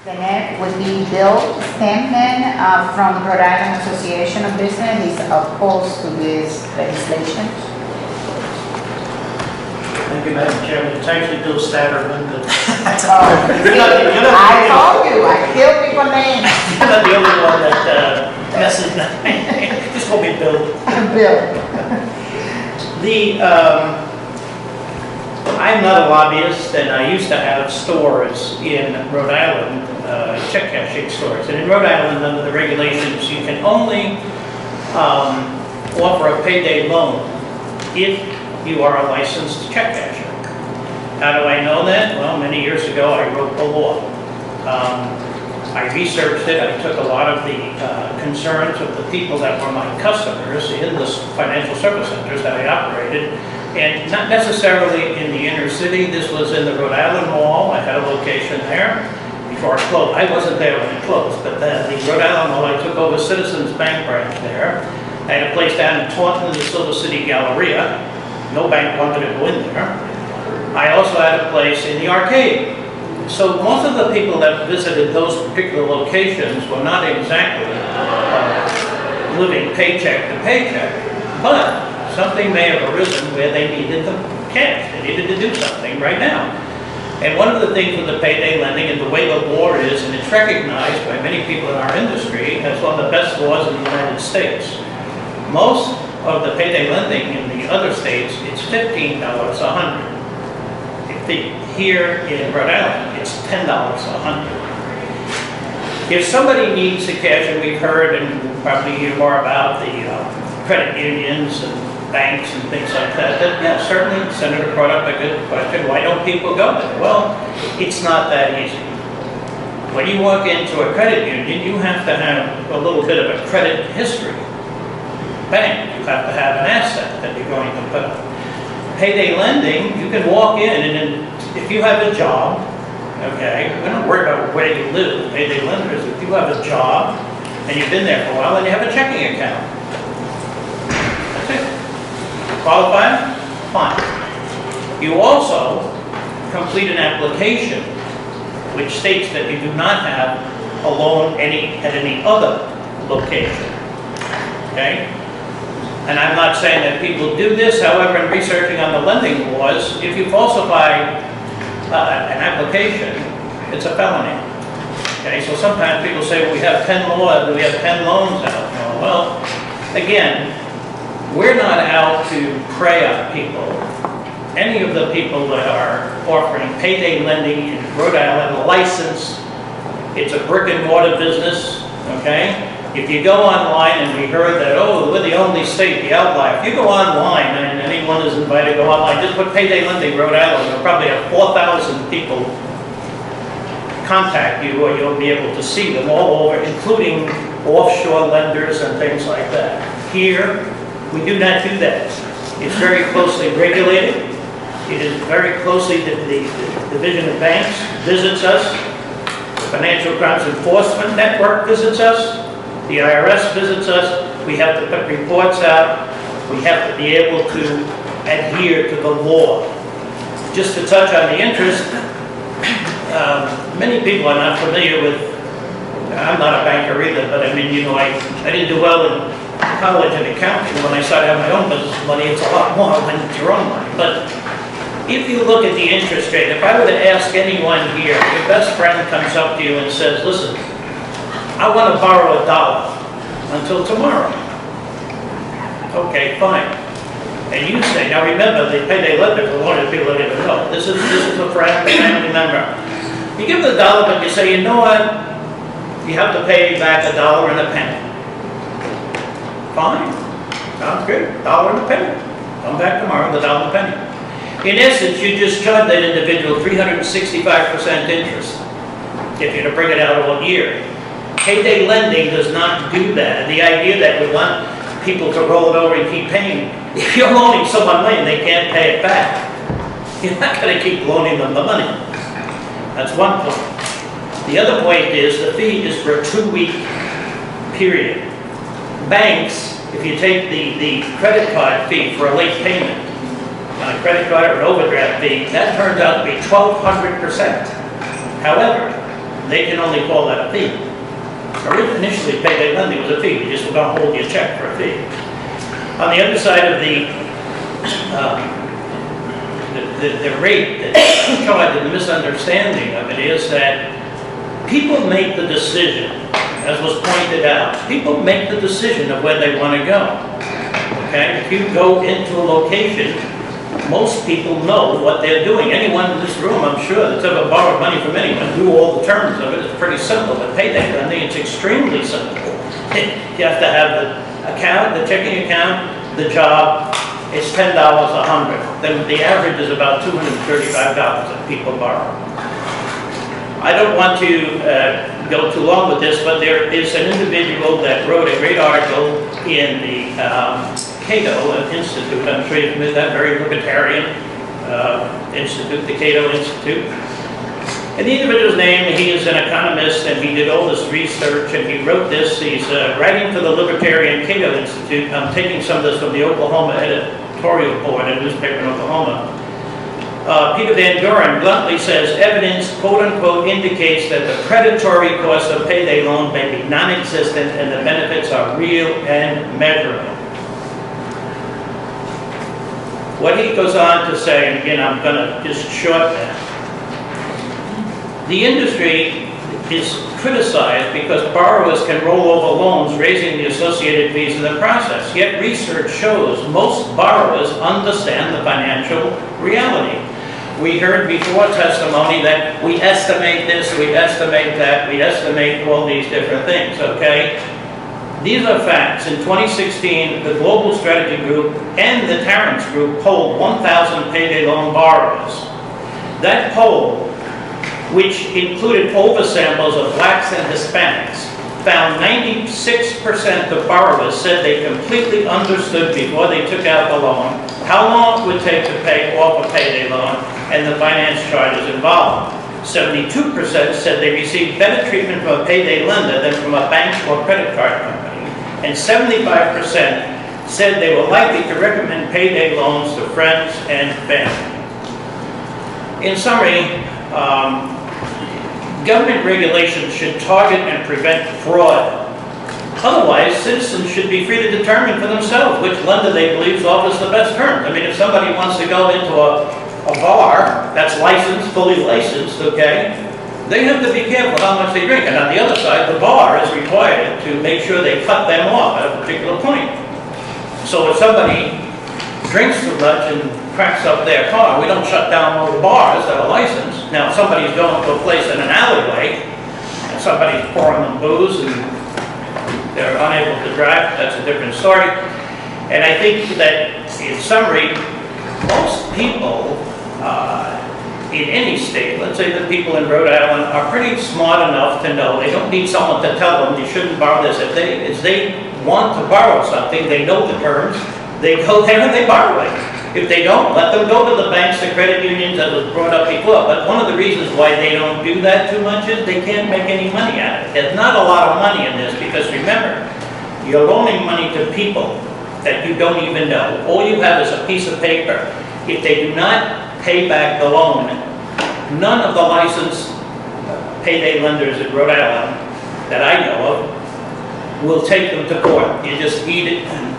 Senate would be Bill Stampman from Rhode Island Association of Business. He's opposed to this legislation. Thank you, Madam Chairman. It's actually Bill Statterman. I told you, I kill people's names. You're not the only one that messes that. Just call me Bill. Bill. I'm not a lobbyist, and I used to have stores in Rhode Island, check cashing stores. And in Rhode Island, under the regulations, you can only offer a payday loan if you are a licensed check casher. How do I know that? Well, many years ago, I wrote the law. I researched it. I took a lot of the concerns of the people that were my customers in the financial service centers that I operated, and not necessarily in the inner city. This was in the Rhode Island Mall. I had a location there before it closed. I wasn't there when it closed, but then the Rhode Island Mall, I took over Citizens Bank branch there. I had a place down in Taunton, the Silver City Galleria. No bank wanted to go in there. I also had a place in the arcade. So most of the people that visited those particular locations were not exactly living paycheck to paycheck, but something may have arisen where they needed the cash. They needed to do something right now. And one of the things with the payday lending and the way the law is, and it's recognized by many people in our industry as one of the best laws in the United States. Most of the payday lending in the other states, it's $15 a 100. Here in Rhode Island, it's $10 a 100. If somebody needs the cash, and we've heard and we'll probably hear more about the credit unions and banks and things like that, yeah, certainly Senator brought up a good question. Why don't people go there? Well, it's not that easy. When you walk into a credit union, you have to have a little bit of a credit history. Bank, you have to have an asset that you're going to put up. Payday lending, you can walk in, and then if you have a job, okay, we don't worry about where you live. Payday lenders, if you have a job and you've been there for a while, and you have a checking account. That's it. Qualified? Fine. You also complete an application which states that you do not have a loan at any other location. Okay? And I'm not saying that people do this, however, in researching on the lending laws, if you falsify an application, it's a felony. Okay, so sometimes people say, well, we have 10 laws, we have 10 loans out. Well, again, we're not out to prey on people. Any of the people that are offering payday lending in Rhode Island, licensed, it's a brick-and-mortar business, okay? If you go online, and we heard that, oh, we're the only state, the outlier. If you go online, and anyone is invited to go online, just put payday lending Rhode Island, you'll probably have 4,000 people contact you, or you'll be able to see them all over, including offshore lenders and things like that. Here, we do not do that. It's very closely regulated. It is very closely, the Division of Banks visits us. The Financial Crimes Enforcement Network visits us. The IRS visits us. We have to put reports out. We have to be able to adhere to the law. Just to touch on the interest, many people are not familiar with, I'm not a banker either, but I mean, you know, I didn't do well in college in accounting. When I started having my own business money, it's a lot more than your own money. But if you look at the interest rate, if I were to ask anyone here, your best friend comes up to you and says, listen, I want to borrow $1 until tomorrow. Okay, fine. And you say, now remember, the payday lenders are one of the people that even know. This is a friend, a family member. You give the $1, but you say, you know what? You have to pay back $1 and a penny. Fine. Sounds good. $1 and a penny. Come back tomorrow with $1 and a penny. In essence, you just charge that individual 365% interest if you're to bring it out all year. Payday lending does not do that. The idea that we want people to roll it over and keep paying, if you're loaning someone money and they can't pay it back, you're not going to keep loaning them the money. That's one point. The other point is the fee is for a 2-week period. Banks, if you take the credit card fee for a late payment on a credit card or an overdraft fee, that turns out to be 1,200%. However, they can only call that a fee. Initially, payday lending was a fee. You just were going to hold your check for a fee. On the other side of the rate that's charged, the misunderstanding of it is that people make the decision, as was pointed out. People make the decision of where they want to go. Okay? If you go into a location, most people know what they're doing. Anyone in this room, I'm sure, that's ever borrowed money from anyone, knew all the terms of it. It's pretty simple. But payday lending, it's extremely simple. You have to have the account, the checking account, the job. It's $10 100. Then the average is about $235 that people borrow. I don't want to go too long with this, but there is an individual that wrote a great article in the Cato Institute. I'm sure you've met that very libertarian institute, the Cato Institute. And the individual's name, he is an economist, and he did all this research, and he wrote this. He's writing for the Libertarian Cato Institute. I'm taking some of this from the Oklahoma editorial board, a newspaper in Oklahoma. Peter Van Doren bluntly says, evidence, quote unquote, indicates that the predatory cost of payday loan may be non-existent and the benefits are real and measurable. What he goes on to say, and again, I'm going to just short that. The industry is criticized because borrowers can roll over loans, raising the associated fees in the process. Yet research shows most borrowers understand the financial reality. We heard before testimony that we estimate this, we estimate that, we estimate all these different things, okay? These are facts. In 2016, the Global Strategy Group and the Tarrance Group polled 1,000 payday loan borrowers. That poll, which included oversamples of blacks and Hispanics, found 96% of borrowers said they completely understood before they took out the loan how long it would take to pay off a payday loan and the finance charges involved. 72% said they received better treatment from a payday lender than from a bank or credit card company. And 75% said they were likely to recommend payday loans to friends and family. In summary, government regulations should target and prevent fraud. Otherwise, citizens should be free to determine for themselves which lender they believe offers the best terms. I mean, if somebody wants to go into a bar that's licensed, fully licensed, okay, they have to be careful how much they drink. And on the other side, the bar is required to make sure they cut them off at a particular point. So if somebody drinks too much and cracks up their car, we don't shut down all the bars that are licensed. Now, if somebody's going to a place in an alleyway, and somebody's pouring them booze and they're unable to drive, that's a different story. And I think that, in summary, most people in any state, let's say the people in Rhode Island, are pretty smart enough to know they don't need someone to tell them you shouldn't borrow this. If they want to borrow something, they know the terms, they go there and they borrow it. If they don't, let them go to the banks, the credit unions, that was brought up before. But one of the reasons why they don't do that too much is they can't make any money out of it. There's not a lot of money in this because remember, you're loaning money to people that you don't even know. All you have is a piece of paper. If they do not pay back the loan, none of the licensed payday lenders in Rhode Island that I know of will take them to court. You just eat it and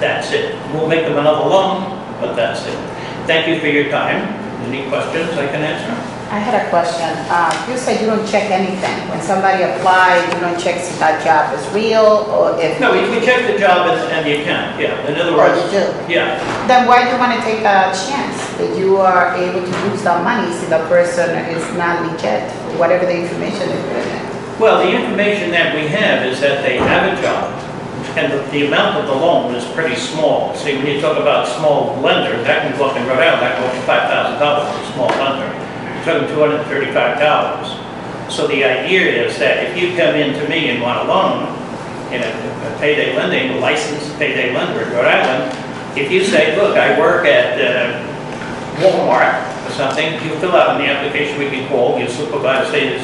that's it. We'll make them another loan, but that's it. Thank you for your time. Any questions I can answer? I had a question. You said you don't check anything. When somebody applies, you don't check if that job is real or if... No, we check the job and the account, yeah. In other Or words... you do? Yeah. Then why do you want to take a chance that you are able to use that money if the person is not legit, whatever the information is put in it? Well, the information that we have is that they have a job, and the amount of the loan is pretty small. See, when you talk about small lender, that can go up in Rhode Island, that can go up to $5,000 for a small lender. You're talking $235. So the idea is that if you come in to me and want a loan in a payday lending, a licensed payday lender in Rhode Island, if you say, look, I work at Walmart or something, you fill out in the application, we can call, your supervisor says,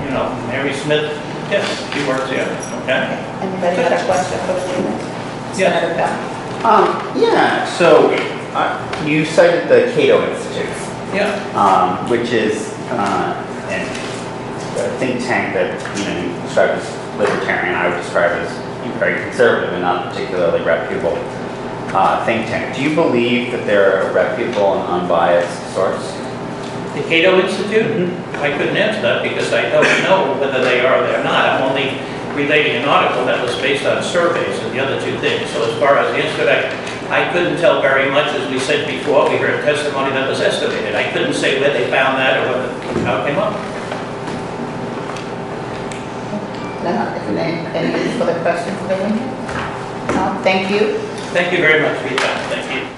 you know, Mary Smith, yes, she works here, okay? Anybody got a question for the statement? Yes. Yeah, so you cited the Cato Institute, Yeah. which is an think tank that, you described as libertarian, I would describe as very conservative and not particularly reputable think tank. Do you believe that they're a reputable and unbiased source? The Cato Institute? I couldn't answer that because I don't know whether they are or they're not. I'm only relating an article that was based on surveys and the other two things. So as far as the answer to that, I couldn't tell very much. As we said before, we heard testimony that was estimated. I couldn't say where they found that or how it came up. Any further questions for the witness? No, thank you. Thank you very much for your time. Thank you.